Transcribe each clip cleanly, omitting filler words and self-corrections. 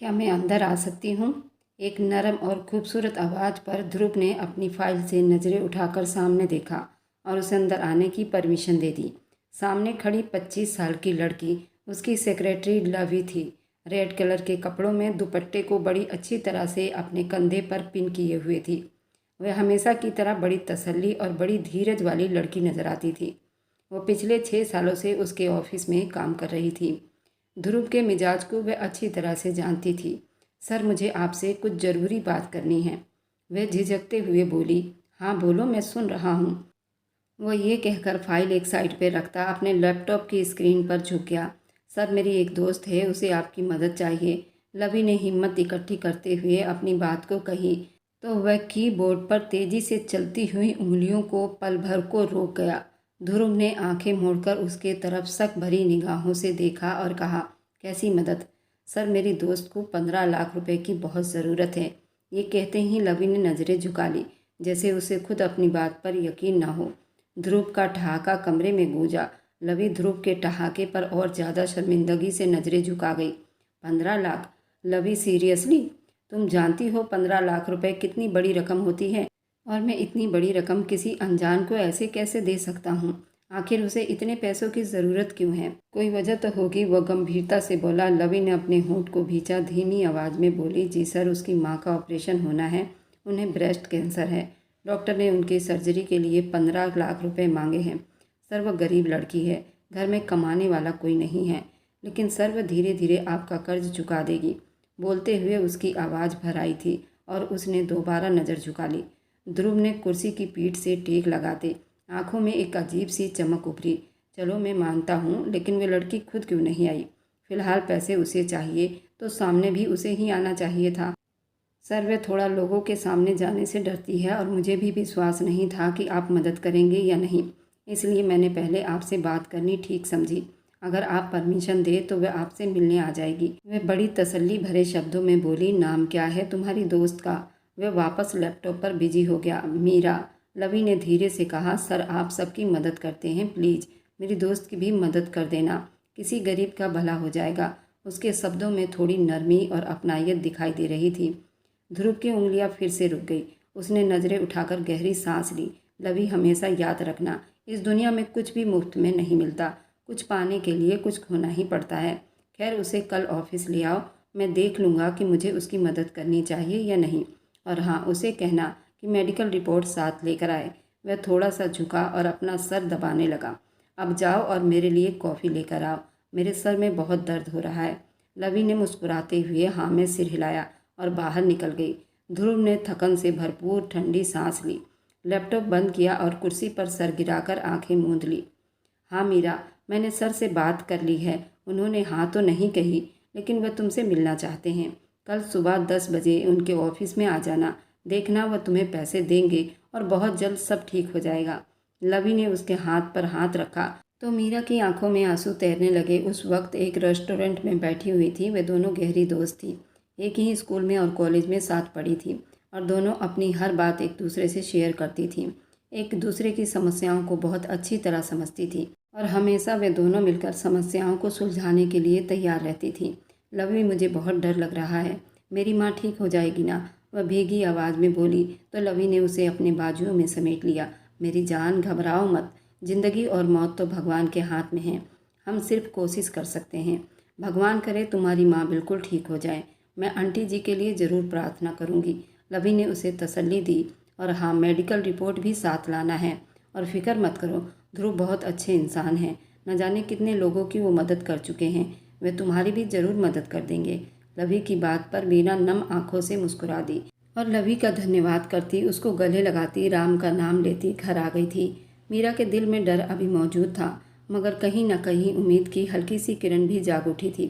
क्या मैं अंदर आ सकती हूँ? एक नरम और खूबसूरत आवाज़ पर ध्रुव ने अपनी फाइल से नज़रें उठाकर सामने देखा और उसे अंदर आने की परमिशन दे दी। सामने खड़ी 25 साल की लड़की उसकी सेक्रेटरी लवी थी। रेड कलर के कपड़ों में दुपट्टे को बड़ी अच्छी तरह से अपने कंधे पर पिन किए हुए थी। वह हमेशा की तरह बड़ी तसल्ली और बड़ी धीरज वाली लड़की नजर आती थी। वो पिछले 6 सालों से उसके ऑफिस में काम कर रही थी। ध्रुव के मिजाज को वह अच्छी तरह से जानती थी। सर, मुझे आपसे कुछ ज़रूरी बात करनी है, वह झिझकते हुए बोली। हाँ बोलो, मैं सुन रहा हूँ। वो ये कहकर फाइल एक साइड पर रखता अपने लैपटॉप की स्क्रीन पर झुक गया। सर, मेरी एक दोस्त है, उसे आपकी मदद चाहिए। लवी ने हिम्मत इकट्ठी करते हुए अपनी बात को कही तो वह कीबोर्ड पर तेजी से चलती हुई उंगलियों को पल भर को रोक गया। ध्रुव ने आंखें मोड़कर उसके तरफ शक भरी निगाहों से देखा और कहा, कैसी मदद? सर, मेरी दोस्त को 15 लाख रुपए की बहुत ज़रूरत है। ये कहते ही लवी ने नज़रें झुका ली, जैसे उसे खुद अपनी बात पर यकीन न हो। ध्रुव का ठहाका कमरे में गूंजा। लवी ध्रुव के ठहाके पर और ज़्यादा शर्मिंदगी से नज़रें झुका गई। 15 लाख? लवी, सीरियसली? तुम जानती हो 15 लाख रुपए कितनी बड़ी रकम होती है? और मैं इतनी बड़ी रकम किसी अनजान को ऐसे कैसे दे सकता हूँ? आखिर उसे इतने पैसों की ज़रूरत क्यों है? कोई वजह तो होगी, वह गंभीरता से बोला। लवी ने अपने होंठ को भींचा, धीमी आवाज़ में बोली, जी सर, उसकी माँ का ऑपरेशन होना है। उन्हें ब्रेस्ट कैंसर है। डॉक्टर ने उनकी सर्जरी के लिए 15 लाख रुपए मांगे हैं। सर, वह गरीब लड़की है, घर में कमाने वाला कोई नहीं है, लेकिन सर वह धीरे धीरे आपका कर्ज चुका देगी। बोलते हुए उसकी आवाज़ भर आई थी और उसने दोबारा नज़र झुका ली। ध्रुव ने कुर्सी की पीठ से टेक लगाते आंखों में एक अजीब सी चमक उभरी। चलो, मैं मानता हूँ, लेकिन वे लड़की खुद क्यों नहीं आई? फिलहाल पैसे उसे चाहिए तो सामने भी उसे ही आना चाहिए था। सर, वे थोड़ा लोगों के सामने जाने से डरती है और मुझे भी विश्वास नहीं था कि आप मदद करेंगे या नहीं, इसलिए मैंने पहले आपसे बात करनी ठीक समझी। अगर आप परमिशन दे तो वह आपसे मिलने आ जाएगी। वह बड़ी तसल्ली भरे शब्दों में बोली, नाम क्या है तुम्हारी दोस्त का? वह वापस लैपटॉप पर बिजी हो गया। मीरा, लवी ने धीरे से कहा। सर, आप सबकी मदद करते हैं, प्लीज़ मेरी दोस्त की भी मदद कर देना, किसी गरीब का भला हो जाएगा। उसके शब्दों में थोड़ी नरमी और अपनायत दिखाई दे रही थी। ध्रुव की उंगलियां फिर से रुक गई। उसने नज़रें उठाकर गहरी सांस ली। लवी, हमेशा याद रखना, इस दुनिया में कुछ भी मुफ्त में नहीं मिलता। कुछ पाने के लिए कुछ खोना ही पड़ता है। खैर, उसे कल ऑफिस ले आओ, मैं देख लूँगा कि मुझे उसकी मदद करनी चाहिए या नहीं। और हाँ, उसे कहना कि मेडिकल रिपोर्ट साथ लेकर आए। वह थोड़ा सा झुका और अपना सर दबाने लगा। अब जाओ और मेरे लिए कॉफ़ी लेकर आओ, मेरे सर में बहुत दर्द हो रहा है। लवी ने मुस्कुराते हुए हाँ में सिर हिलाया और बाहर निकल गई। ध्रुव ने थकन से भरपूर ठंडी सांस ली, लैपटॉप बंद किया और कुर्सी पर सर गिराकर आंखें मूंद ली। हाँ मीरा, मैंने सर से बात कर ली है। उन्होंने हाँ तो नहीं कही, लेकिन वह तुमसे मिलना चाहते हैं। कल सुबह 10 बजे उनके ऑफिस में आ जाना। देखना, वह तुम्हें पैसे देंगे और बहुत जल्द सब ठीक हो जाएगा। लवी ने उसके हाथ पर हाथ रखा तो मीरा की आंखों में आंसू तैरने लगे। उस वक्त एक रेस्टोरेंट में बैठी हुई थी। वे दोनों गहरी दोस्त थी, एक ही स्कूल में और कॉलेज में साथ पढ़ी थी और दोनों अपनी हर बात एक दूसरे से शेयर करती थी। एक दूसरे की समस्याओं को बहुत अच्छी तरह समझती थी और हमेशा वे दोनों मिलकर समस्याओं को सुलझाने के लिए तैयार रहती थी। लवी, मुझे बहुत डर लग रहा है, मेरी माँ ठीक हो जाएगी ना? वह भीगी आवाज़ में बोली तो लवी ने उसे अपने बाजुओं में समेट लिया। मेरी जान, घबराओ मत, जिंदगी और मौत तो भगवान के हाथ में है। हम सिर्फ कोशिश कर सकते हैं। भगवान करे तुम्हारी माँ बिल्कुल ठीक हो जाए। मैं आंटी जी के लिए ज़रूर प्रार्थना करूँगी। लवी ने उसे तसल्ली दी। और हाँ, मेडिकल रिपोर्ट भी साथ लाना है। और फिक्र मत करो, ध्रुव बहुत अच्छे इंसान हैं, न जाने कितने लोगों की वो मदद कर चुके हैं। वे तुम्हारी भी ज़रूर मदद कर देंगे। लवी की बात पर मीरा नम आंखों से मुस्कुरा दी और लवी का धन्यवाद करती, उसको गले लगाती, राम का नाम लेती घर आ गई थी। मीरा के दिल में डर अभी मौजूद था, मगर कहीं न कहीं उम्मीद की हल्की सी किरण भी जाग उठी थी।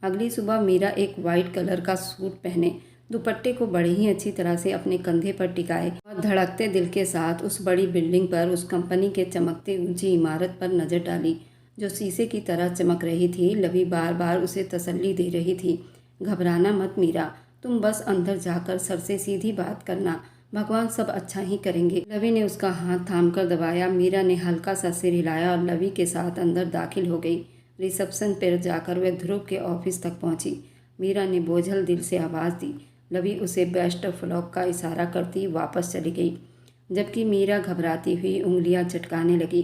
अगली सुबह मीरा एक वाइट कलर का सूट पहने, दुपट्टे को बड़े ही अच्छी तरह से अपने कंधे पर टिकाए और धड़कते दिल के साथ उस बड़ी बिल्डिंग पर, उस कंपनी के चमकते ऊंची इमारत पर नजर डाली जो शीशे की तरह चमक रही थी। लवी बार बार उसे तसल्ली दे रही थी, घबराना मत मीरा, तुम बस अंदर जाकर सर से सीधी बात करना, भगवान सब अच्छा ही करेंगे। लवी ने उसका हाथ थामकर दबाया। मीरा ने हल्का सा सिर हिलाया और लवी के साथ अंदर दाखिल हो गई। रिसेप्शन पर जाकर वह ध्रुव के ऑफिस तक पहुंची। मीरा ने बोझल दिल से आवाज़ दी। लवी उसे बेस्ट ऑफ लक का इशारा करती वापस चली गई, जबकि मीरा घबराती हुई उंगलियां चटकाने लगी।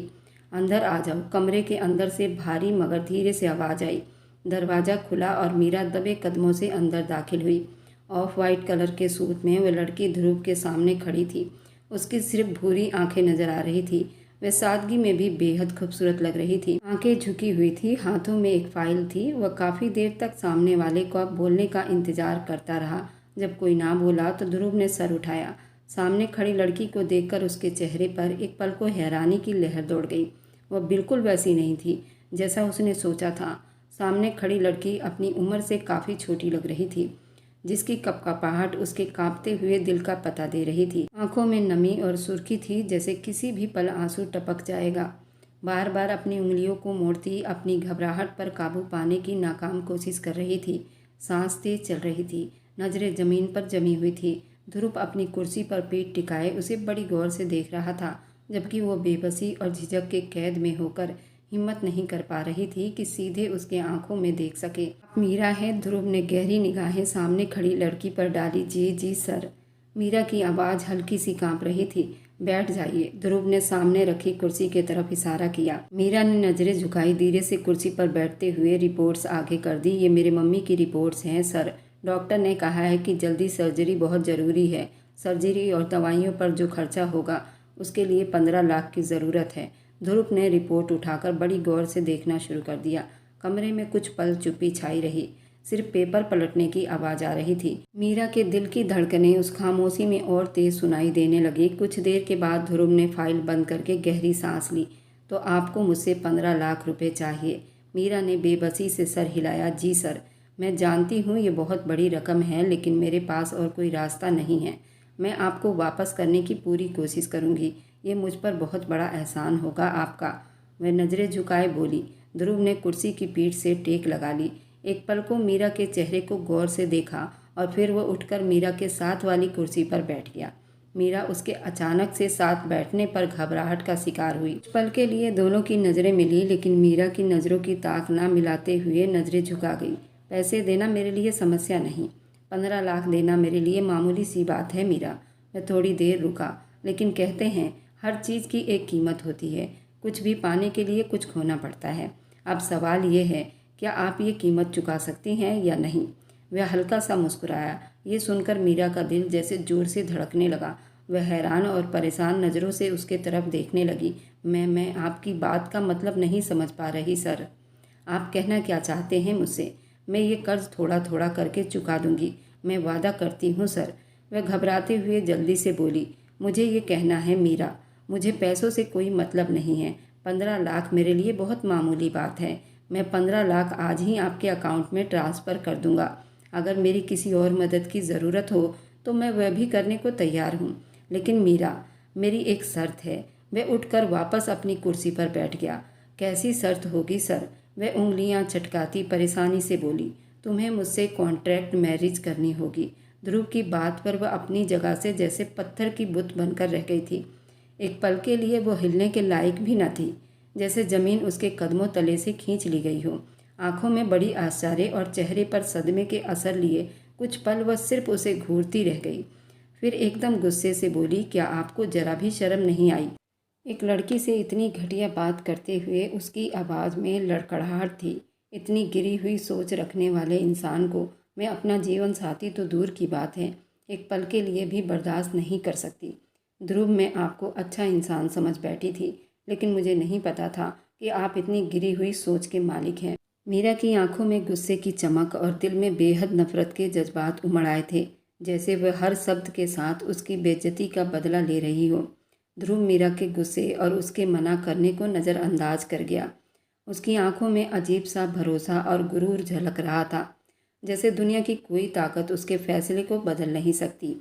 अंदर आ जाओ। कमरे के अंदर से भारी मगर धीरे से आवाज़ आई। दरवाज़ा खुला और मीरा दबे कदमों से अंदर दाखिल हुई। ऑफ वाइट कलर के सूट में वह लड़की ध्रुव के सामने खड़ी थी। उसकी सिर्फ भूरी आंखें नजर आ रही थी। वह सादगी में भी बेहद खूबसूरत लग रही थी। आंखें झुकी हुई थी, हाथों में एक फाइल थी। वह काफ़ी देर तक सामने वाले को बोलने का इंतजार करता रहा। जब कोई ना बोला तो ध्रुव ने सर उठाया। सामने खड़ी लड़की को देखकर उसके चेहरे पर एक पल को हैरानी की लहर दौड़ गई। वह बिल्कुल वैसी नहीं थी जैसा उसने सोचा था। सामने खड़ी लड़की अपनी उम्र से काफ़ी छोटी लग रही थी, जिसकी कपकपाहट उसके कांपते हुए दिल का पता दे रही थी। आंखों में नमी और सुर्खी थी, जैसे किसी भी पल आंसू टपक जाएगा। बार बार अपनी उंगलियों को मोड़ती अपनी घबराहट पर काबू पाने की नाकाम कोशिश कर रही थी। सांस तेज चल रही थी, नजरें जमीन पर जमी हुई थी। ध्रुव अपनी कुर्सी पर पीठ टिकाए उसे बड़ी गौर से देख रहा था, जबकि वो बेबसी और झिझक के कैद में होकर हिम्मत नहीं कर पा रही थी कि सीधे उसके आंखों में देख सके। मीरा है? ध्रुव ने गहरी निगाहें सामने खड़ी लड़की पर डाली। जी जी सर। मीरा की आवाज़ हल्की सी कांप रही थी। बैठ जाइए। ध्रुव ने सामने रखी कुर्सी की तरफ इशारा किया। मीरा ने नज़रें झुकाई, धीरे से कुर्सी पर बैठते हुए रिपोर्ट्स आगे कर दी। ये मेरे मम्मी की रिपोर्ट्स हैं सर। डॉक्टर ने कहा है कि जल्दी सर्जरी बहुत ज़रूरी है। सर्जरी और दवाइयों पर जो खर्चा होगा उसके लिए 15 लाख की ज़रूरत है। ध्रुव ने रिपोर्ट उठाकर बड़ी गौर से देखना शुरू कर दिया। कमरे में कुछ पल चुप्पी छाई रही। सिर्फ पेपर पलटने की आवाज़ आ रही थी। मीरा के दिल की धड़कनें उस खामोशी में और तेज सुनाई देने लगी। कुछ देर के बाद ध्रुव ने फाइल बंद करके गहरी सांस ली। तो आपको मुझसे 15 लाख रुपए चाहिए? मीरा ने बेबसी से सर हिलाया। जी सर। मैं जानती हूँ ये बहुत बड़ी रकम है, लेकिन मेरे पास और कोई रास्ता नहीं है। मैं आपको वापस करने की पूरी कोशिश करूँगी। ये मुझ पर बहुत बड़ा एहसान होगा आपका। वह नज़रें झुकाए बोली। ध्रुव ने कुर्सी की पीठ से टेक लगा ली। एक पल को मीरा के चेहरे को गौर से देखा और फिर वह उठकर मीरा के साथ वाली कुर्सी पर बैठ गया। मीरा उसके अचानक से साथ बैठने पर घबराहट का शिकार हुई। कुछ पल के लिए दोनों की नज़रें मिली, लेकिन मीरा की नज़रों की ताक ना मिलाते हुए नज़रें झुका गई। पैसे देना मेरे लिए समस्या नहीं। 15 लाख देना मेरे लिए मामूली सी बात है मीरा। वह थोड़ी देर रुका। लेकिन कहते हैं हर चीज़ की एक कीमत होती है। कुछ भी पाने के लिए कुछ खोना पड़ता है। अब सवाल ये है, क्या आप ये कीमत चुका सकती हैं या नहीं? वह हल्का सा मुस्कुराया। ये सुनकर मीरा का दिल जैसे जोर से धड़कने लगा। वह हैरान और परेशान नज़रों से उसके तरफ देखने लगी। मैं आपकी बात का मतलब नहीं समझ पा रही सर। आप कहना क्या चाहते हैं मुझसे? मैं ये कर्ज थोड़ा थोड़ा करके चुका दूंगी, मैं वादा करती हूँ सर। वह घबराते हुए जल्दी से बोली। मुझे ये कहना है मीरा, मुझे पैसों से कोई मतलब नहीं है। 15 लाख मेरे लिए बहुत मामूली बात है। मैं 15 लाख आज ही आपके अकाउंट में ट्रांसफ़र कर दूंगा। अगर मेरी किसी और मदद की ज़रूरत हो तो मैं वह भी करने को तैयार हूँ। लेकिन मीरा, मेरी एक शर्त है। वह उठकर वापस अपनी कुर्सी पर बैठ गया। कैसी शर्त होगी सर? वह उंगलियां चटकाती परेशानी से बोली। तुम्हें मुझसे कॉन्ट्रैक्ट मैरिज करनी होगी। ध्रुव की बात पर वह अपनी जगह से जैसे पत्थर की बुत बनकर रह गई थी। एक पल के लिए वो हिलने के लायक भी न थी, जैसे जमीन उसके कदमों तले से खींच ली गई हो। आंखों में बड़ी आश्चर्य और चेहरे पर सदमे के असर लिए कुछ पल वह सिर्फ उसे घूरती रह गई। फिर एकदम गुस्से से बोली, क्या आपको जरा भी शर्म नहीं आई? एक लड़की से इतनी घटिया बात करते हुए उसकी आवाज़ में लड़खड़ाहट थी। इतनी गिरी हुई सोच रखने वाले इंसान को मैं अपना जीवन साथी तो दूर की बात है, एक पल के लिए भी बर्दाश्त नहीं कर सकती। ध्रुव, मैं आपको अच्छा इंसान समझ बैठी थी, लेकिन मुझे नहीं पता था कि आप इतनी गिरी हुई सोच के मालिक हैं। मीरा की आंखों में गुस्से की चमक और दिल में बेहद नफरत के जज्बात उमड़ आए थे, जैसे वह हर शब्द के साथ उसकी बेइज्जती का बदला ले रही हो। ध्रुव मीरा के गुस्से और उसके मना करने को नज़रअंदाज कर गया। उसकी आंखों में अजीब सा भरोसा और गुरूर झलक रहा था, जैसे दुनिया की कोई ताकत उसके फैसले को बदल नहीं सकती।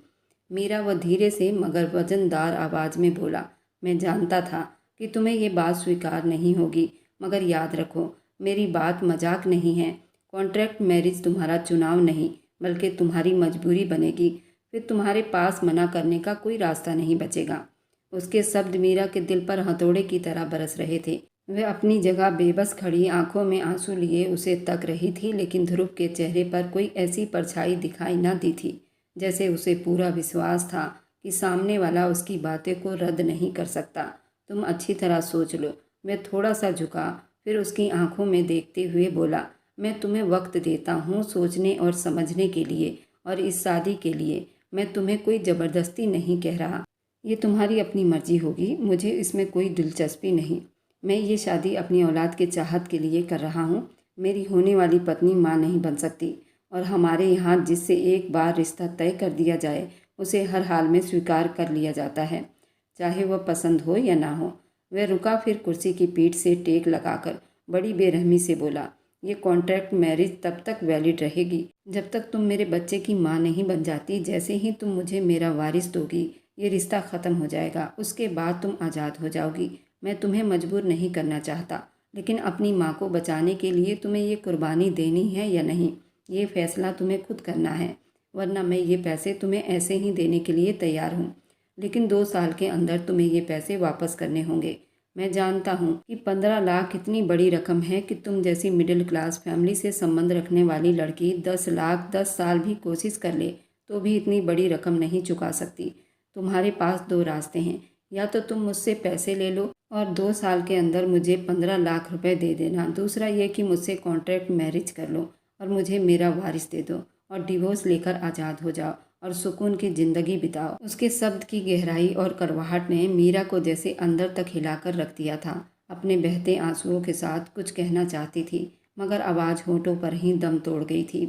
मीरा वह धीरे से मगर वजनदार आवाज़ में बोला, मैं जानता था कि तुम्हें ये बात स्वीकार नहीं होगी, मगर याद रखो, मेरी बात मजाक नहीं है। कॉन्ट्रैक्ट मैरिज तुम्हारा चुनाव नहीं, बल्कि तुम्हारी मजबूरी बनेगी। फिर तुम्हारे पास मना करने का कोई रास्ता नहीं बचेगा। उसके शब्द मीरा के दिल पर हथौड़े की तरह बरस रहे थे। वह अपनी जगह बेबस खड़ी आंखों में आंसू लिए उसे तक रही थी, लेकिन ध्रुव के चेहरे पर कोई ऐसी परछाई दिखाई न दी थी जैसे उसे पूरा विश्वास था कि सामने वाला उसकी बातें को रद्द नहीं कर सकता। तुम अच्छी तरह सोच लो। वह थोड़ा सा झुका, फिर उसकी आंखों में देखते हुए बोला, मैं तुम्हें वक्त देता हूँ सोचने और समझने के लिए, और इस शादी के लिए मैं तुम्हें कोई ज़बरदस्ती नहीं कह रहा। ये तुम्हारी अपनी मर्जी होगी, मुझे इसमें कोई दिलचस्पी नहीं। मैं ये शादी अपनी औलाद के चाहत के लिए कर रहा हूँ। मेरी होने वाली पत्नी माँ नहीं बन सकती, और हमारे यहाँ जिससे एक बार रिश्ता तय कर दिया जाए उसे हर हाल में स्वीकार कर लिया जाता है, चाहे वह पसंद हो या ना हो। वह रुका, फिर कुर्सी की पीठ से टेक लगाकर बड़ी बेरहमी से बोला, ये कॉन्ट्रैक्ट मैरिज तब तक वैलिड रहेगी जब तक तुम मेरे बच्चे की माँ नहीं बन जाती। जैसे ही तुम मुझे मेरा वारिस दोगी ये रिश्ता ख़त्म हो जाएगा, उसके बाद तुम आज़ाद हो जाओगी। मैं तुम्हें मजबूर नहीं करना चाहता, लेकिन अपनी माँ को बचाने के लिए तुम्हें ये कुर्बानी देनी है या नहीं, ये फैसला तुम्हें खुद करना है। वरना मैं ये पैसे तुम्हें ऐसे ही देने के लिए तैयार हूँ, लेकिन 2 साल के अंदर तुम्हें ये पैसे वापस करने होंगे। मैं जानता हूँ कि 15 लाख इतनी बड़ी रकम है कि तुम जैसी मिडिल क्लास फैमिली से संबंध रखने वाली लड़की 10 लाख 10 साल भी कोशिश कर ले तो भी इतनी बड़ी रकम नहीं चुका सकती। तुम्हारे पास 2 रास्ते हैं, या तो तुम मुझसे पैसे ले लो और 2 साल के अंदर मुझे 15 लाख रुपए दे देना। दूसरा ये कि मुझसे कॉन्ट्रैक्ट मैरिज कर लो और मुझे मेरा वारिस दे दो और डिवोर्स लेकर आज़ाद हो जाओ और सुकून की ज़िंदगी बिताओ। उसके शब्द की गहराई और करवाहट ने मीरा को जैसे अंदर तक हिलाकर रख दिया था। अपने बहते आंसुओं के साथ कुछ कहना चाहती थी, मगर आवाज़ होठों पर ही दम तोड़ गई थी।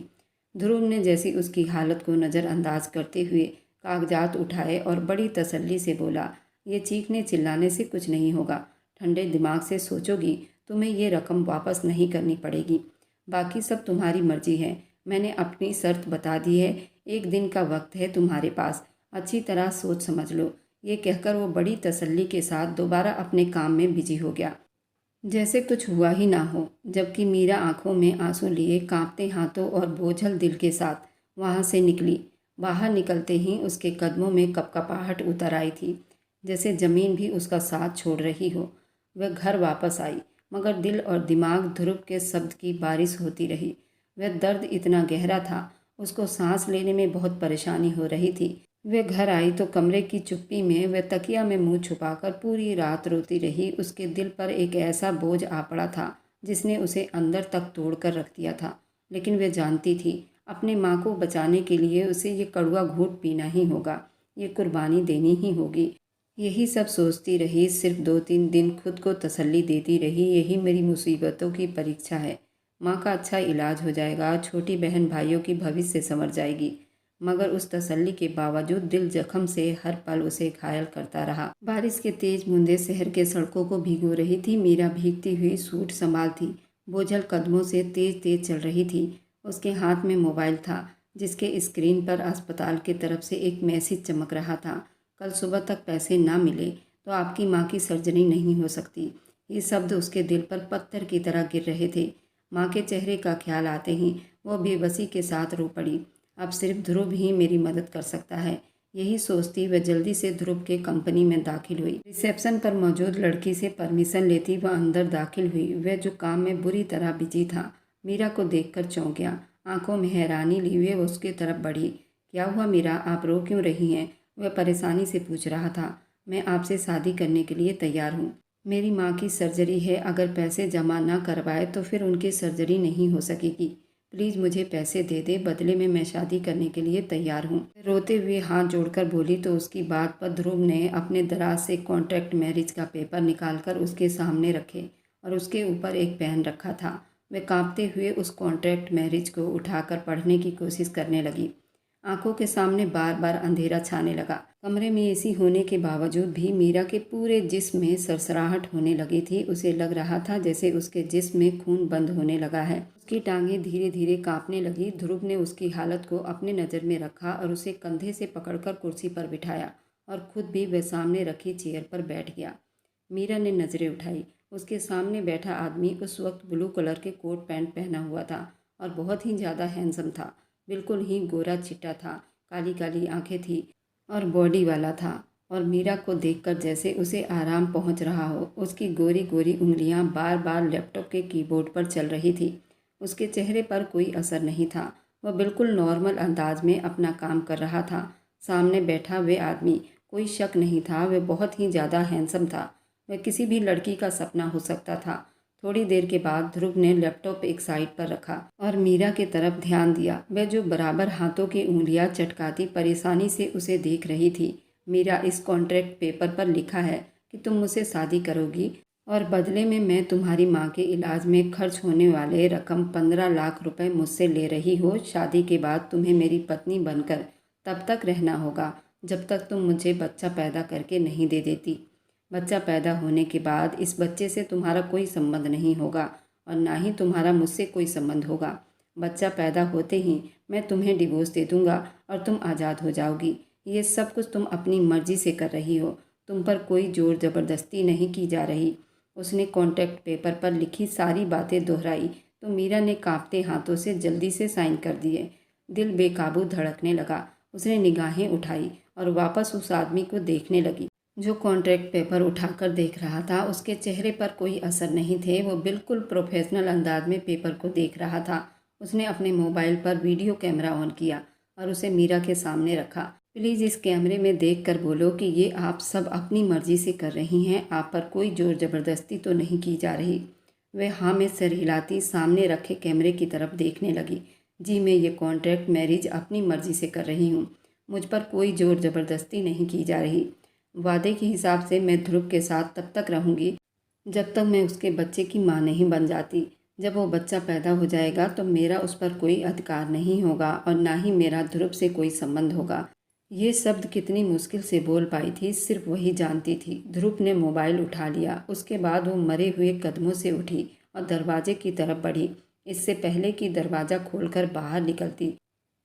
ध्रुव ने जैसी उसकी हालत को नज़रअंदाज करते हुए कागजात उठाए और बड़ी तसल्ली से बोला, ये चीखने चिल्लाने से कुछ नहीं होगा। ठंडे दिमाग से सोचोगी, तुम्हें ये रकम वापस नहीं करनी पड़ेगी। बाकी सब तुम्हारी मर्जी है। मैंने अपनी शर्त बता दी है। 1 दिन का वक्त है तुम्हारे पास, अच्छी तरह सोच समझ लो। ये कहकर वो बड़ी तसल्ली के साथ दोबारा अपने काम में बिजी हो गया, जैसे कुछ हुआ ही ना हो। जबकि मीरा आंखों में आंसू लिए कांपते हाथों और बोझल दिल के साथ वहाँ से निकली। बाहर निकलते ही उसके कदमों में कपकपाहट उतर आई थी, जैसे ज़मीन भी उसका साथ छोड़ रही हो। वह घर वापस आई, मगर दिल और दिमाग ध्रुव के शब्द की बारिश होती रही। वह दर्द इतना गहरा था, उसको सांस लेने में बहुत परेशानी हो रही थी। वह घर आई तो कमरे की चुप्पी में वह तकिया में मुंह छुपाकर पूरी रात रोती रही। उसके दिल पर एक ऐसा बोझ आ पड़ा था जिसने उसे अंदर तक तोड़ कर रख दिया था। लेकिन वह जानती थी, अपने माँ को बचाने के लिए उसे ये कड़वा घूंट पीना ही होगा, ये कुर्बानी देनी ही होगी। यही सब सोचती रही, सिर्फ 2-3 दिन खुद को तसल्ली देती रही, यही मेरी मुसीबतों की परीक्षा है। माँ का अच्छा इलाज हो जाएगा, छोटी बहन भाइयों की भविष्य संवर जाएगी। मगर उस तसल्ली के बावजूद दिल जख्म से हर पल उसे घायल करता रहा। बारिश के तेज बूंदें शहर के सड़कों को भिगो रही थी। मीरा भीगती हुई सूट संभालती बोझल कदमों से तेज तेज चल रही थी। उसके हाथ में मोबाइल था, जिसके स्क्रीन पर अस्पताल की तरफ से एक मैसेज चमक रहा था, कल सुबह तक पैसे ना मिले तो आपकी माँ की सर्जरी नहीं हो सकती। ये शब्द उसके दिल पर पत्थर की तरह गिर रहे थे। माँ के चेहरे का ख्याल आते ही वो बेबसी के साथ रो पड़ी। अब सिर्फ ध्रुव ही मेरी मदद कर सकता है। यही सोचती वह जल्दी से ध्रुव के कंपनी में दाखिल हुई। रिसेप्शन पर मौजूद लड़की से परमिशन लेती वह अंदर दाखिल हुई। वह जो काम में बुरी तरह बिजी था, मीरा को देखकर चौंक गया। आंखों में हैरानी लिए वह उसकी तरफ बढ़ी। क्या हुआ मीरा, आप रो क्यों रही हैं? वह परेशानी से पूछ रहा था। मैं आपसे शादी करने के लिए तैयार हूँ। मेरी माँ की सर्जरी है, अगर पैसे जमा ना करवाए तो फिर उनकी सर्जरी नहीं हो सकेगी। प्लीज़ मुझे पैसे दे दे, बदले में मैं शादी करने के लिए तैयार हूँ। रोते हुए हाथ जोड़कर बोली तो उसकी बात पर ध्रुव ने अपने दराज से कॉन्ट्रैक्ट मैरिज का पेपर निकालकर उसके सामने रखे और उसके ऊपर एक पेन रखा था। वह कांपते हुए उस कॉन्ट्रैक्ट मैरिज को उठाकर पढ़ने की कोशिश करने लगी। आंखों के सामने बार बार अंधेरा छाने लगा। कमरे में एसी होने के बावजूद भी मीरा के पूरे जिस्म में सरसराहट होने लगी थी। उसे लग रहा था जैसे उसके जिस्म में खून बंद होने लगा है। उसकी टांगें धीरे धीरे कांपने लगी। ध्रुव ने उसकी हालत को अपने नज़र में रखा और उसे कंधे से पकड़कर कुर्सी पर बिठाया और खुद भी वह सामने रखी चेयर पर बैठ गया। मीरा ने नज़रें उठाई। उसके सामने बैठा आदमी उस वक्त ब्लू कलर के कोट पैंट पहना हुआ था और बहुत ही ज़्यादा हैंडसम था। बिल्कुल ही गोरा चिट्टा था, काली काली आंखें थी और बॉडी वाला था और मीरा को देखकर जैसे उसे आराम पहुंच रहा हो। उसकी गोरी गोरी उंगलियां बार बार लैपटॉप के कीबोर्ड पर चल रही थी। उसके चेहरे पर कोई असर नहीं था। वह बिल्कुल नॉर्मल अंदाज में अपना काम कर रहा था। सामने बैठा वे आदमी, कोई शक नहीं था, वह बहुत ही ज़्यादा हैंडसम था। वह किसी भी लड़की का सपना हो सकता था। थोड़ी देर के बाद ध्रुव ने लैपटॉप एक साइड पर रखा और मीरा की तरफ ध्यान दिया। वह जो बराबर हाथों की उंगलियां चटकाती परेशानी से उसे देख रही थी। मीरा, इस कॉन्ट्रैक्ट पेपर पर लिखा है कि तुम मुझसे शादी करोगी और बदले में मैं तुम्हारी माँ के इलाज में खर्च होने वाले रकम 15 लाख रुपए मुझसे ले रही हो। शादी के बाद तुम्हें मेरी पत्नी बनकर तब तक रहना होगा जब तक तुम मुझे बच्चा पैदा करके नहीं दे देती। बच्चा पैदा होने के बाद इस बच्चे से तुम्हारा कोई संबंध नहीं होगा और ना ही तुम्हारा मुझसे कोई संबंध होगा। बच्चा पैदा होते ही मैं तुम्हें डिवोर्स दे दूंगा और तुम आज़ाद हो जाओगी। ये सब कुछ तुम अपनी मर्जी से कर रही हो, तुम पर कोई जोर ज़बरदस्ती नहीं की जा रही। उसने कॉन्ट्रैक्ट पेपर पर लिखी सारी बातें दोहराई तो मीरा ने कांपते हाथों से जल्दी से साइन कर दिए। दिल बेकाबू धड़कने लगा। उसने निगाहें उठाई और वापस उस आदमी को देखने लगी जो कॉन्ट्रैक्ट पेपर उठाकर देख रहा था। उसके चेहरे पर कोई असर नहीं थे। वो बिल्कुल प्रोफेशनल अंदाज में पेपर को देख रहा था। उसने अपने मोबाइल पर वीडियो कैमरा ऑन किया और उसे मीरा के सामने रखा। प्लीज़ इस कैमरे में देखकर बोलो कि ये आप सब अपनी मर्जी से कर रही हैं, आप पर कोई जोर ज़बरदस्ती तो नहीं की जा रही। वह हाँ में सिर हिलाती सामने रखे कैमरे की तरफ देखने लगी। जी, मैं ये कॉन्ट्रैक्ट मैरिज अपनी मर्जी से कर रही हूँ, मुझ पर कोई जोर ज़बरदस्ती नहीं की जा रही। वादे के हिसाब से मैं ध्रुव के साथ तब तक रहूँगी जब तक मैं उसके बच्चे की माँ नहीं बन जाती। जब वो बच्चा पैदा हो जाएगा तो मेरा उस पर कोई अधिकार नहीं होगा और ना ही मेरा ध्रुव से कोई संबंध होगा। ये शब्द कितनी मुश्किल से बोल पाई थी, सिर्फ वही जानती थी। ध्रुव ने मोबाइल उठा लिया। उसके बाद वो मरे हुए कदमों से उठी और दरवाजे की तरफ बढ़ी, इससे पहले कि दरवाज़ा खोलकर बाहर निकलती।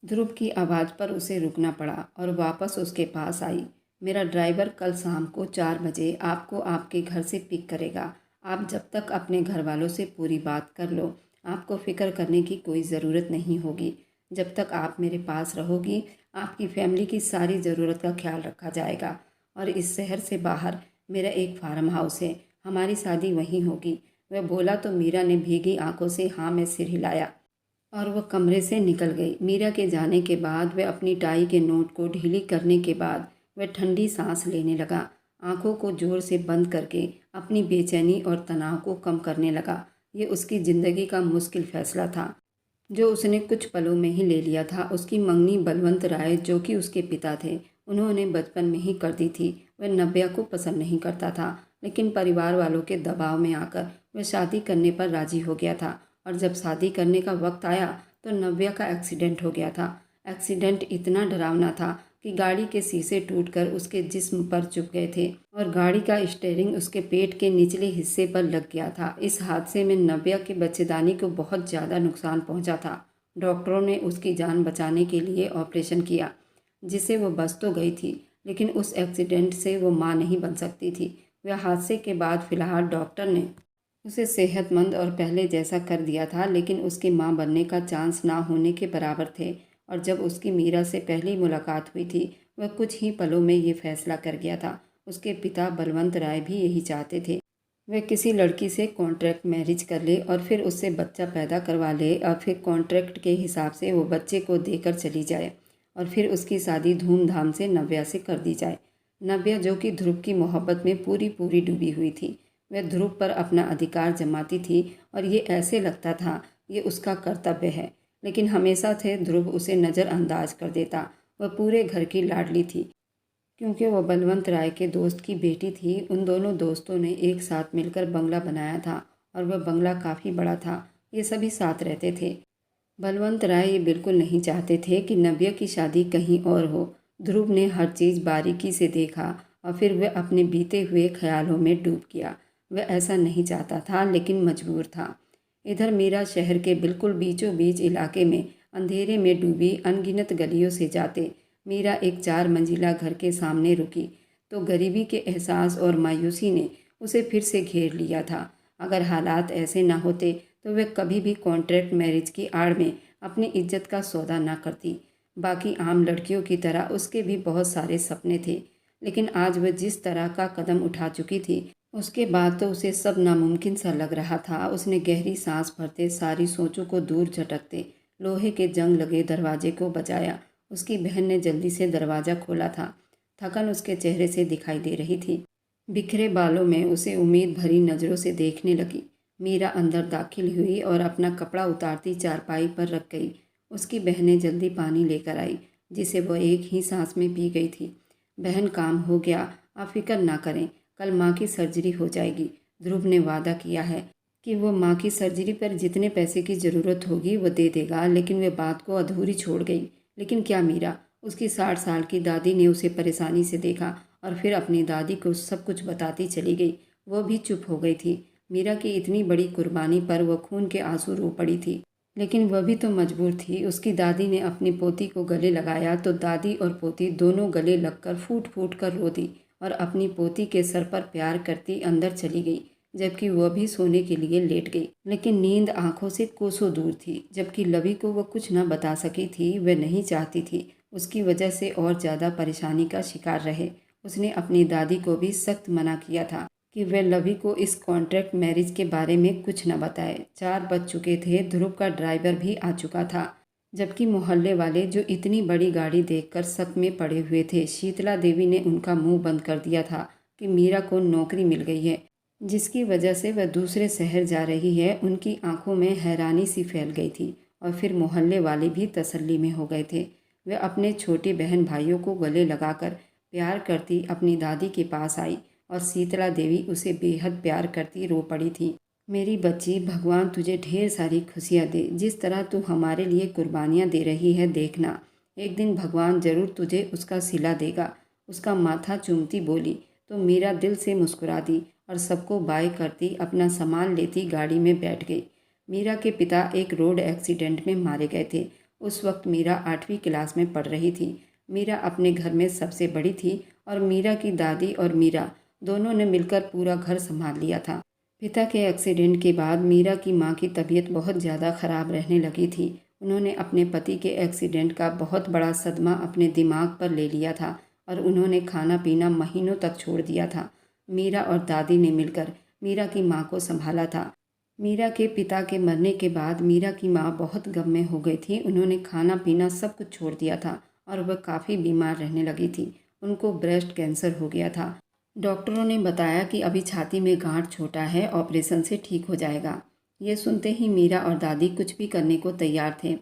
ध्रुव की आवाज़ पर उसे रुकना पड़ा और वापस उसके पास आई। मेरा ड्राइवर कल शाम को 4 बजे आपको आपके घर से पिक करेगा। आप जब तक अपने घर वालों से पूरी बात कर लो, आपको फ़िक्र करने की कोई ज़रूरत नहीं होगी। जब तक आप मेरे पास रहोगी, आपकी फैमिली की सारी ज़रूरत का ख्याल रखा जाएगा। और इस शहर से बाहर मेरा एक फार्म हाउस है, हमारी शादी वहीं होगी। वह बोला तो मीरा ने भीगी आंखों से हाँ में सिर हिलाया और वह कमरे से निकल गई। मीरा के जाने के बाद वह अपनी टाई के नोट को ढीली करने के बाद वह ठंडी सांस लेने लगा। आंखों को जोर से बंद करके अपनी बेचैनी और तनाव को कम करने लगा। ये उसकी ज़िंदगी का मुश्किल फैसला था जो उसने कुछ पलों में ही ले लिया था। उसकी मंगनी बलवंत राय, जो कि उसके पिता थे, उन्होंने बचपन में ही कर दी थी। वह नव्या को पसंद नहीं करता था, लेकिन परिवार वालों के दबाव में आकर वह शादी करने पर राजी हो गया था। और जब शादी करने का वक्त आया तो नव्या का एक्सीडेंट हो गया था। एक्सीडेंट इतना डरावना था कि गाड़ी के शीशे टूटकर उसके जिस्म पर चुभ गए थे और गाड़ी का स्टीयरिंग उसके पेट के निचले हिस्से पर लग गया था। इस हादसे में नव्या के बच्चेदानी को बहुत ज़्यादा नुकसान पहुंचा था। डॉक्टरों ने उसकी जान बचाने के लिए ऑपरेशन किया, जिससे वो बच तो गई थी, लेकिन उस एक्सीडेंट से वो माँ नहीं बन सकती थी। वह हादसे के बाद फिलहाल डॉक्टर ने उसे सेहतमंद और पहले जैसा कर दिया था, लेकिन उसकी माँ बनने का चांस ना होने के बराबर थे। और जब उसकी मीरा से पहली मुलाकात हुई थी, वह कुछ ही पलों में ये फैसला कर गया था। उसके पिता बलवंत राय भी यही चाहते थे। वह किसी लड़की से कॉन्ट्रैक्ट मैरिज कर ले और फिर उससे बच्चा पैदा करवा ले और फिर कॉन्ट्रैक्ट के हिसाब से वो बच्चे को देकर चली जाए और फिर उसकी शादी धूमधाम से नव्या से कर दी जाए। नव्या, जो कि ध्रुव की मोहब्बत में पूरी पूरी डूबी हुई थी, वह ध्रुव पर अपना अधिकार जमाती थी और ये ऐसे लगता था ये उसका कर्तव्य है, लेकिन हमेशा से ध्रुव उसे नज़रअंदाज कर देता। वह पूरे घर की लाडली थी क्योंकि वह बलवंत राय के दोस्त की बेटी थी। उन दोनों दोस्तों ने एक साथ मिलकर बंगला बनाया था और वह बंगला काफ़ी बड़ा था। ये सभी साथ रहते थे। बलवंत राय ये बिल्कुल नहीं चाहते थे कि नव्या की शादी कहीं और हो। ध्रुव ने हर चीज़ बारीकी से देखा और फिर वह अपने बीते हुए ख्यालों में डूब गया। वह ऐसा नहीं चाहता था, लेकिन मजबूर था। इधर मीरा शहर के बिल्कुल बीचों बीच इलाके में अंधेरे में डूबी अनगिनत गलियों से जाते मीरा एक 4 मंजिला घर के सामने रुकी तो गरीबी के एहसास और मायूसी ने उसे फिर से घेर लिया था। अगर हालात ऐसे ना होते तो वह कभी भी कॉन्ट्रैक्ट मैरिज की आड़ में अपनी इज्जत का सौदा ना करती। बाकी आम लड़कियों की तरह उसके भी बहुत सारे सपने थे, लेकिन आज वह जिस तरह का कदम उठा चुकी थी, उसके बाद तो उसे सब नामुमकिन सा लग रहा था। उसने गहरी सांस भरते, सारी सोचों को दूर झटकते लोहे के जंग लगे दरवाजे को बजाया। उसकी बहन ने जल्दी से दरवाज़ा खोला था। थकन उसके चेहरे से दिखाई दे रही थी। बिखरे बालों में उसे उम्मीद भरी नज़रों से देखने लगी। मीरा अंदर दाखिल हुई और अपना कपड़ा उतारती चारपाई पर रख गई। उसकी बहनें जल्दी पानी लेकर आई, जिसे वह एक ही सांस में पी गई थी। बहन, काम हो गया, आप फिक्र ना करें, कल माँ की सर्जरी हो जाएगी। ध्रुव ने वादा किया है कि वो माँ की सर्जरी पर जितने पैसे की ज़रूरत होगी वो दे देगा, लेकिन वह बात को अधूरी छोड़ गई। लेकिन क्या मीरा? उसकी 60 साल की दादी ने उसे परेशानी से देखा और फिर अपनी दादी को सब कुछ बताती चली गई। वो भी चुप हो गई थी। मीरा की इतनी बड़ी कुर्बानी पर वह खून के आंसू रो पड़ी थी, लेकिन वह भी तो मजबूर थी। उसकी दादी ने अपनी पोती को गले लगाया तो दादी और पोती दोनों गले लगकर फूट फूट कर रो दी और अपनी पोती के सर पर प्यार करती अंदर चली गई, जबकि वह भी सोने के लिए लेट गई। लेकिन नींद आंखों से कोसों दूर थी। जबकि लवी को वह कुछ न बता सकी थी, वह नहीं चाहती थी उसकी वजह से और ज़्यादा परेशानी का शिकार रहे। उसने अपनी दादी को भी सख्त मना किया था कि वह लवी को इस कॉन्ट्रैक्ट मैरिज के बारे में कुछ न बताए। 4 बज चुके थे। ध्रुव का ड्राइवर भी आ चुका था, जबकि मोहल्ले वाले, जो इतनी बड़ी गाड़ी देखकर शक में पड़े हुए थे, शीतला देवी ने उनका मुंह बंद कर दिया था कि मीरा को नौकरी मिल गई है, जिसकी वजह से वह दूसरे शहर जा रही है। उनकी आंखों में हैरानी सी फैल गई थी और फिर मोहल्ले वाले भी तसल्ली में हो गए थे। वह अपने छोटे बहन भाइयों को गले लगाकर प्यार करती अपनी दादी के पास आई और शीतला देवी उसे बेहद प्यार करती रो पड़ी थी। मेरी बच्ची, भगवान तुझे ढेर सारी खुशियाँ दे। जिस तरह तू हमारे लिए कुर्बानियाँ दे रही है, देखना एक दिन भगवान ज़रूर तुझे उसका सिला देगा। उसका माथा चूमती बोली तो मीरा दिल से मुस्कुरा दी और सबको बाय करती अपना सामान लेती गाड़ी में बैठ गई। मीरा के पिता एक रोड एक्सीडेंट में मारे गए थे। उस वक्त मीरा 8वीं क्लास में पढ़ रही थी। मीरा अपने घर में सबसे बड़ी थी और मीरा की दादी और मीरा दोनों ने मिलकर पूरा घर संभाल लिया था। पिता के एक्सीडेंट के बाद मीरा की माँ की तबीयत बहुत ज़्यादा ख़राब रहने लगी थी। उन्होंने अपने पति के एक्सीडेंट का बहुत बड़ा सदमा अपने दिमाग पर ले लिया था और उन्होंने खाना पीना महीनों तक छोड़ दिया था। मीरा और दादी ने मिलकर मीरा की माँ को संभाला था। मीरा के पिता के मरने के बाद मीरा की माँ बहुत गम में हो गई थी। उन्होंने खाना पीना सब कुछ छोड़ दिया था और वह काफ़ी बीमार रहने लगी थी। उनको ब्रेस्ट कैंसर हो गया था। डॉक्टरों ने बताया कि अभी छाती में गांठ छोटा है, ऑपरेशन से ठीक हो जाएगा। ये सुनते ही मीरा और दादी कुछ भी करने को तैयार थे।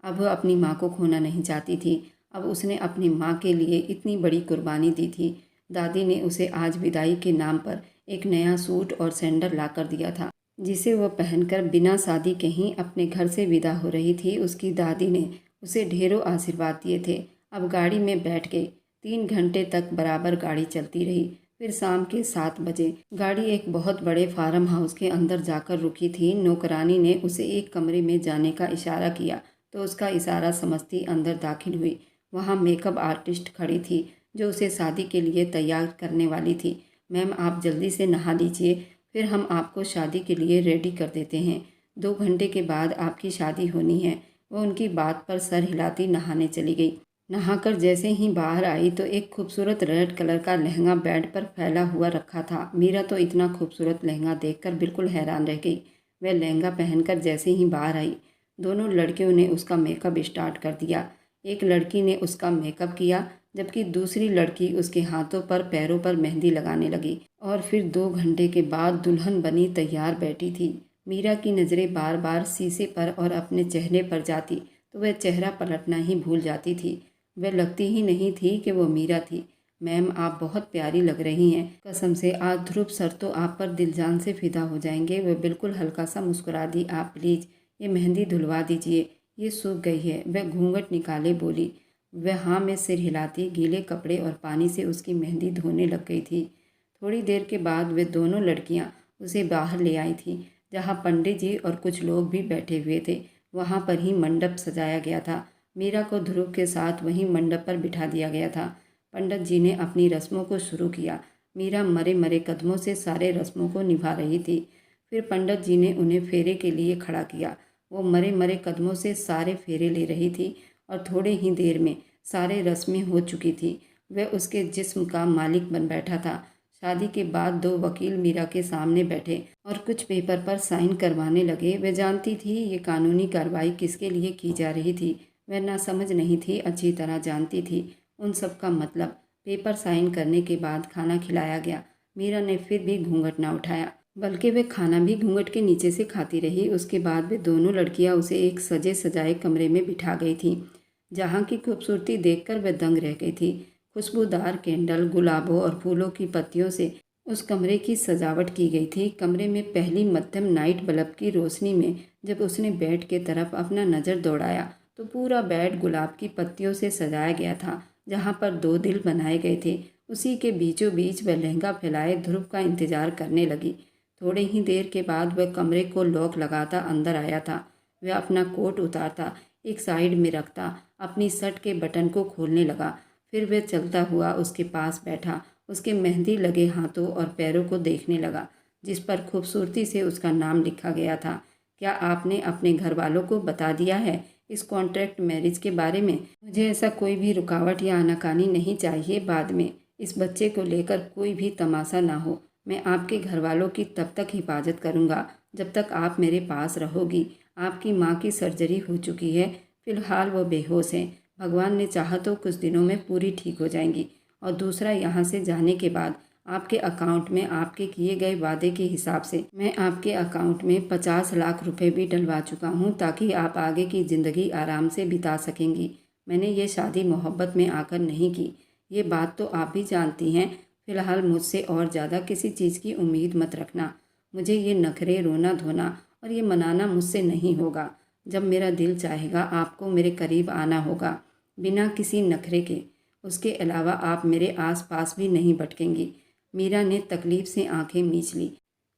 अब वह अपनी माँ को खोना नहीं चाहती थी। अब उसने अपनी माँ के लिए इतनी बड़ी कुर्बानी दी थी। दादी ने उसे आज विदाई के नाम पर एक नया सूट और सैंडल ला कर दिया था, जिसे वह पहनकर बिना शादी के ही अपने घर से विदा हो रही थी। उसकी दादी ने उसे ढेरों आशीर्वाद दिए थे। अब गाड़ी में बैठ गई। 3 घंटे तक बराबर गाड़ी चलती रही। फिर शाम के 7 बजे गाड़ी एक बहुत बड़े फार्म हाउस के अंदर जाकर रुकी थी। नौकरानी ने उसे एक कमरे में जाने का इशारा किया तो उसका इशारा समझती अंदर दाखिल हुई। वहाँ मेकअप आर्टिस्ट खड़ी थी जो उसे शादी के लिए तैयार करने वाली थी। मैम, आप जल्दी से नहा लीजिए, फिर हम आपको शादी के लिए रेडी कर देते हैं। 2 घंटे के बाद आपकी शादी होनी है। वह उनकी बात पर सर हिलाती नहाने चली गई। नहाकर जैसे ही बाहर आई तो एक खूबसूरत रेड कलर का लहंगा बेड पर फैला हुआ रखा था। मीरा तो इतना खूबसूरत लहंगा देखकर बिल्कुल हैरान रह गई। वह लहंगा पहनकर जैसे ही बाहर आई, दोनों लड़कियों ने उसका मेकअप स्टार्ट कर दिया। एक लड़की ने उसका मेकअप किया, जबकि दूसरी लड़की उसके हाथों पर पैरों पर मेहंदी लगाने लगी और फिर 2 घंटे के बाद दुल्हन बनी तैयार बैठी थी। मीरा की नज़रें बार बार शीशे पर और अपने चेहरे पर जाती तो वह चेहरा पलटना ही भूल जाती थी। वह लगती ही नहीं थी कि वो मीरा थी। मैम, आप बहुत प्यारी लग रही हैं, कसम से आज ध्रुव सर तो आप पर दिल जान से फिदा हो जाएंगे। वह बिल्कुल हल्का सा मुस्कुरा दी। आप प्लीज़ ये मेहंदी धुलवा दीजिए, ये सूख गई है। वह घूंघट निकाले बोली। वह हाँ में सिर हिलाती गीले कपड़े और पानी से उसकी मेहंदी धोने लग गई थी। थोड़ी देर के बाद वे दोनों लड़कियां उसे बाहर ले आई थी, जहाँ पंडित जी और कुछ लोग भी बैठे हुए थे। वहाँ पर ही मंडप सजाया गया था। मीरा को ध्रुव के साथ वहीं मंडप पर बिठा दिया गया था। पंडित जी ने अपनी रस्मों को शुरू किया। मीरा मरे मरे कदमों से सारे रस्मों को निभा रही थी। फिर पंडित जी ने उन्हें फेरे के लिए खड़ा किया। वो मरे मरे कदमों से सारे फेरे ले रही थी और थोड़े ही देर में सारे रस्में हो चुकी थी। वह उसके जिस्म का मालिक बन बैठा था। शादी के बाद 2 वकील मीरा के सामने बैठे और कुछ पेपर पर साइन करवाने लगे। वह जानती थी ये कानूनी कार्रवाई किसके लिए की जा रही थी। वह ना समझ नहीं थी, अच्छी तरह जानती थी उन सब का मतलब। पेपर साइन करने के बाद खाना खिलाया गया। मीरा ने फिर भी घूंघट ना उठाया, बल्कि वह खाना भी घूंघट के नीचे से खाती रही। उसके बाद वे दोनों लड़कियां उसे एक सजे सजाए कमरे में बिठा गई थीं, जहाँ की खूबसूरती देखकर वह दंग रह गई थी। खुशबूदार कैंडल, गुलाबों और फूलों की पत्तियों से उस कमरे की सजावट की गई थी। कमरे में पहली मध्यम नाइट बल्ब की रोशनी में जब उसने बेड के तरफ अपना नज़र दौड़ाया तो पूरा बेड गुलाब की पत्तियों से सजाया गया था, जहाँ पर 2 दिल बनाए गए थे। उसी के बीचों बीच वह लहंगा फैलाए ध्रुव का इंतजार करने लगी। थोड़े ही देर के बाद वह कमरे को लॉक लगाता अंदर आया था। वह अपना कोट उतारता, एक साइड में रखता, अपनी शर्ट के बटन को खोलने लगा। फिर वह चलता हुआ उसके पास बैठा, उसके मेहंदी लगे हाथों और पैरों को देखने लगा, जिस पर खूबसूरती से उसका नाम लिखा गया था। क्या आपने अपने घर वालों को बता दिया है इस कॉन्ट्रैक्ट मैरिज के बारे में? मुझे ऐसा कोई भी रुकावट या आनाकानी नहीं चाहिए। बाद में इस बच्चे को लेकर कोई भी तमाशा ना हो। मैं आपके घर वालों की तब तक हिफाजत करूँगा जब तक आप मेरे पास रहोगी। आपकी माँ की सर्जरी हो चुकी है, फिलहाल वो बेहोश हैं। भगवान ने चाहा तो कुछ दिनों में पूरी ठीक हो जाएंगी। और दूसरा, यहाँ से जाने के बाद आपके अकाउंट में आपके किए गए वादे के हिसाब से मैं आपके अकाउंट में 50 लाख रुपए भी डलवा चुका हूँ, ताकि आप आगे की ज़िंदगी आराम से बिता सकेंगी। मैंने ये शादी मोहब्बत में आकर नहीं की, ये बात तो आप भी जानती हैं। फ़िलहाल मुझसे और ज़्यादा किसी चीज़ की उम्मीद मत रखना। मुझे ये नखरे, रोना धोना और ये मनाना मुझसे नहीं होगा। जब मेरा दिल चाहेगा आपको मेरे करीब आना होगा, बिना किसी नखरे के। उसके अलावा आप मेरे आसपास भी नहीं भटकेंगी। मीरा ने तकलीफ से आंखें मींच ली।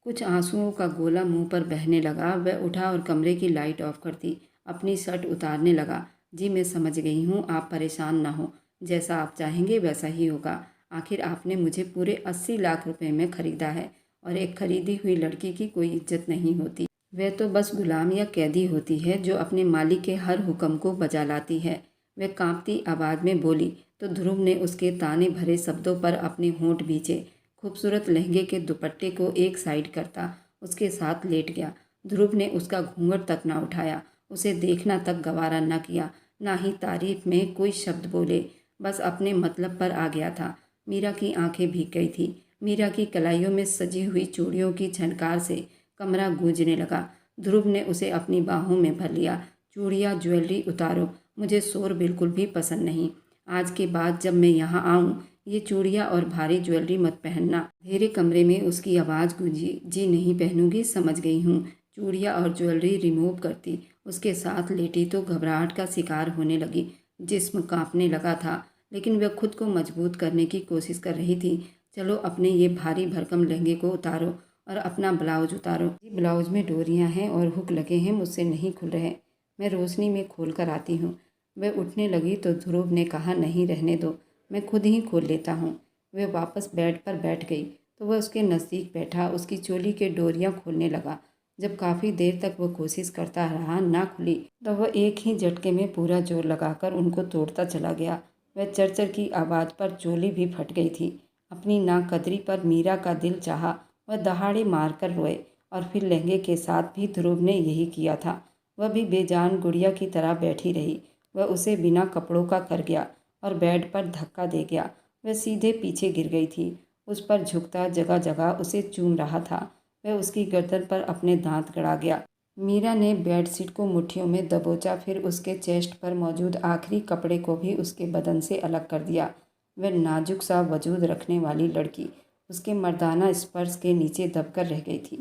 कुछ आंसुओं का गोला मुंह पर बहने लगा। वह उठा और कमरे की लाइट ऑफ कर दी, अपनी शर्ट उतारने लगा। जी मैं समझ गई हूँ, आप परेशान ना हो। जैसा आप चाहेंगे वैसा ही होगा। आखिर आपने मुझे पूरे 80 लाख रुपए में ख़रीदा है, और एक खरीदी हुई लड़की की कोई इज्जत नहीं होती। वह तो बस गुलाम या कैदी होती है जो अपने मालिक के हर हुक्म को बजा लाती है। वह कांपती आवाज़ में बोली तो ध्रुव ने उसके ताने भरे शब्दों पर अपने होंठ भींचे। खूबसूरत लहंगे के दुपट्टे को एक साइड करता उसके साथ लेट गया। ध्रुव ने उसका घूंघट तक ना उठाया, उसे देखना तक गवारा न किया, ना ही तारीफ में कोई शब्द बोले। बस अपने मतलब पर आ गया था। मीरा की आंखें भीग गई थी। मीरा की कलाइयों में सजी हुई चूड़ियों की झनकार से कमरा गूंजने लगा। ध्रुव ने उसे अपनी बाहों में भर लिया। चूड़ियाँ, ज्वेलरी उतारो, मुझे शोर बिल्कुल भी पसंद नहीं। आज के बाद जब मैं यहाँ आऊँ, ये चूड़ियाँ और भारी ज्वेलरी मत पहनना। अंधेरे कमरे में उसकी आवाज़ गूंजी। जी नहीं पहनूंगी, समझ गई हूँ। चूड़ियाँ और ज्वेलरी रिमूव करती उसके साथ लेटी तो घबराहट का शिकार होने लगी। जिस्म कांपने लगा था, लेकिन वह खुद को मजबूत करने की कोशिश कर रही थी। चलो अपने ये भारी भरकम लहंगे को उतारो और अपना ब्लाउज उतारो। ब्लाउज में डोरियां हैं और हुक लगे हैं, मुझसे नहीं खुल रहे। मैं रोशनी में खोल कर आती हूँ। वह उठने लगी तो ध्रुव ने कहा, नहीं रहने दो, मैं खुद ही खोल लेता हूँ। वह वापस बेड पर बैठ गई तो वह उसके नज़दीक बैठा, उसकी चोली के डोरियां खोलने लगा। जब काफ़ी देर तक वह कोशिश करता रहा, ना खुली, तो वह एक ही झटके में पूरा जोर लगाकर उनको तोड़ता चला गया। वह चरचर की आवाज़ पर चोली भी फट गई थी। अपनी नाकदरी पर मीरा का दिल चाहा, वह दहाड़े मारकर रोए। और फिर लहंगे के साथ भी ध्रुव ने यही किया था। वह भी बेजान गुड़िया की तरह बैठी रही। वह उसे बिना कपड़ों का कर गया और बेड पर धक्का दे गया। वह सीधे पीछे गिर गई थी। उस पर झुकता, जगह जगह उसे चूम रहा था। वह उसकी गर्दन पर अपने दांत गड़ा गया। मीरा ने बेडशीट को मुट्ठियों में दबोचा, फिर उसके चेस्ट पर मौजूद आखिरी कपड़े को भी उसके बदन से अलग कर दिया। वह नाजुक सा वजूद रखने वाली लड़की उसके मर्दाना स्पर्श के नीचे दबकर रह गई थी।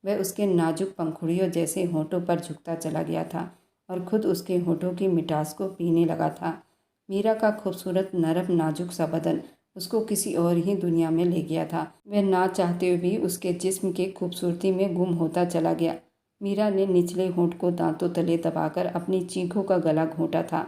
वह उसके नाजुक पंखुड़ियों जैसे होठों पर झुकता चला गया था और खुद उसके होठों की मिठास को पीने लगा था। मीरा का खूबसूरत, नरम, नाजुक सा बदन उसको किसी और ही दुनिया में ले गया था। वह ना चाहते हुए भी उसके जिस्म के खूबसूरती में गुम होता चला गया। मीरा ने निचले होंठ को दांतों तले दबाकर अपनी चीखों का गला घोंटा था,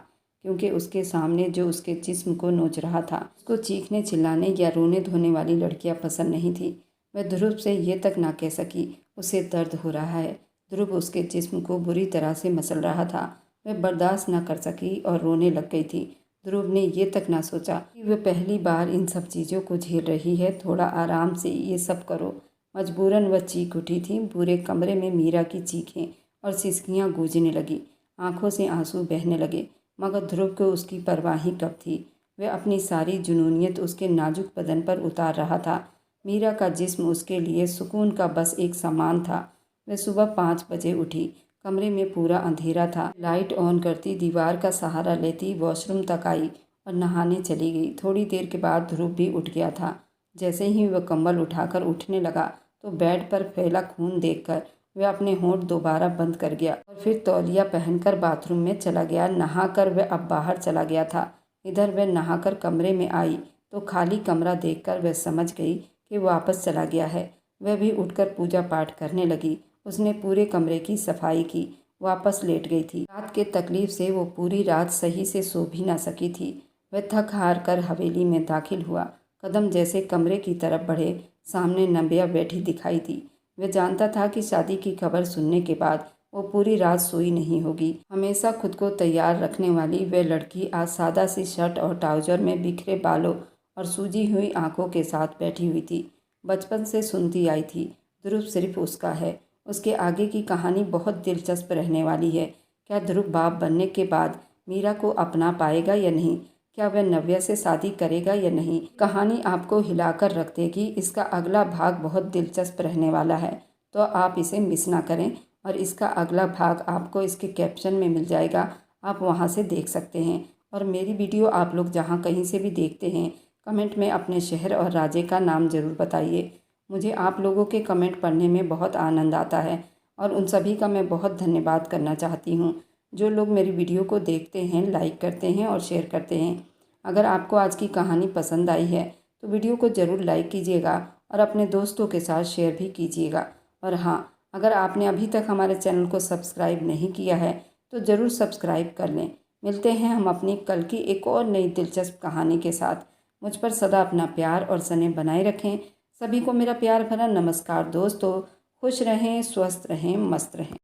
क्योंकि उसके सामने जो उसके जिस्म को नोच रहा था, उसको चीखने, चिल्लाने या रोने धोने वाली लड़कियां पसंद नहीं थी। वह ध्रुव से ये तक ना कह सकी उसे दर्द हो रहा है। ध्रुव उसके जिस्म को बुरी तरह से मसल रहा था। वह बर्दाश्त न कर सकी और रोने लग गई थी। ध्रुव ने ये तक ना सोचा कि वह पहली बार इन सब चीज़ों को झेल रही है। थोड़ा आराम से ये सब करो। मजबूरन वह चीख उठी थी। पूरे कमरे में मीरा की चीखें और सिसकियाँ गूंजने लगी। आंखों से आंसू बहने लगे, मगर ध्रुव को उसकी परवाह ही कब थी। वह अपनी सारी जुनूनियत उसके नाजुक बदन पर उतार रहा था। मीरा का जिस्म उसके लिए सुकून का बस एक सामान था। वह सुबह 5 बजे उठी। कमरे में पूरा अंधेरा था। लाइट ऑन करती, दीवार का सहारा लेती वॉशरूम तक आई और नहाने चली गई। थोड़ी देर के बाद ध्रुव भी उठ गया था। जैसे ही वह कंबल उठाकर उठने लगा तो बेड पर फैला खून देखकर वह अपने होंठ दोबारा बंद कर गया और फिर तौलिया पहनकर बाथरूम में चला गया। नहाकर वह अब बाहर चला गया था। इधर वह नहाकर कमरे में आई तो खाली कमरा देखकर वह समझ गई कि वापस चला गया है। वह भी उठकर पूजा पाठ करने लगी। उसने पूरे कमरे की सफाई की, वापस लेट गई थी। रात के तकलीफ से वो पूरी रात सही से सो भी ना सकी थी। वह थक हार कर हवेली में दाखिल हुआ। कदम जैसे कमरे की तरफ बढ़े, सामने नव्या बैठी दिखाई दी। वह जानता था कि शादी की खबर सुनने के बाद वो पूरी रात सोई नहीं होगी। हमेशा खुद को तैयार रखने वाली वह लड़की आज सादा सी शर्ट और ट्राउजर में बिखरे बालों और सूजी हुई आंखों के साथ बैठी हुई थी। बचपन से सुनती आई थी, ध्रुव सिर्फ उसका है। उसके आगे की कहानी बहुत दिलचस्प रहने वाली है। क्या ध्रुव बाप बनने के बाद मीरा को अपना पाएगा या नहीं? क्या वह नव्या से शादी करेगा या नहीं? कहानी आपको हिलाकर रख देगी। इसका अगला भाग बहुत दिलचस्प रहने वाला है, तो आप इसे मिस ना करें। और इसका अगला भाग आपको इसके कैप्शन में मिल जाएगा, आप वहां से देख सकते हैं। और मेरी वीडियो आप लोग जहां कहीं से भी देखते हैं, कमेंट में अपने शहर और राज्य का नाम ज़रूर बताइए। मुझे आप लोगों के कमेंट पढ़ने में बहुत आनंद आता है और उन सभी का मैं बहुत धन्यवाद करना चाहती हूँ जो लोग मेरी वीडियो को देखते हैं, लाइक करते हैं और शेयर करते हैं। अगर आपको आज की कहानी पसंद आई है तो वीडियो को ज़रूर लाइक कीजिएगा और अपने दोस्तों के साथ शेयर भी कीजिएगा। और हाँ, अगर आपने अभी तक हमारे चैनल को सब्सक्राइब नहीं किया है तो ज़रूर सब्सक्राइब कर लें। मिलते हैं हम अपनी कल की एक और नई दिलचस्प कहानी के साथ। मुझ पर सदा अपना प्यार और स्नेह बनाए रखें। सभी को मेरा प्यार भरा नमस्कार दोस्तों। खुश रहें, स्वस्थ रहें, मस्त रहें।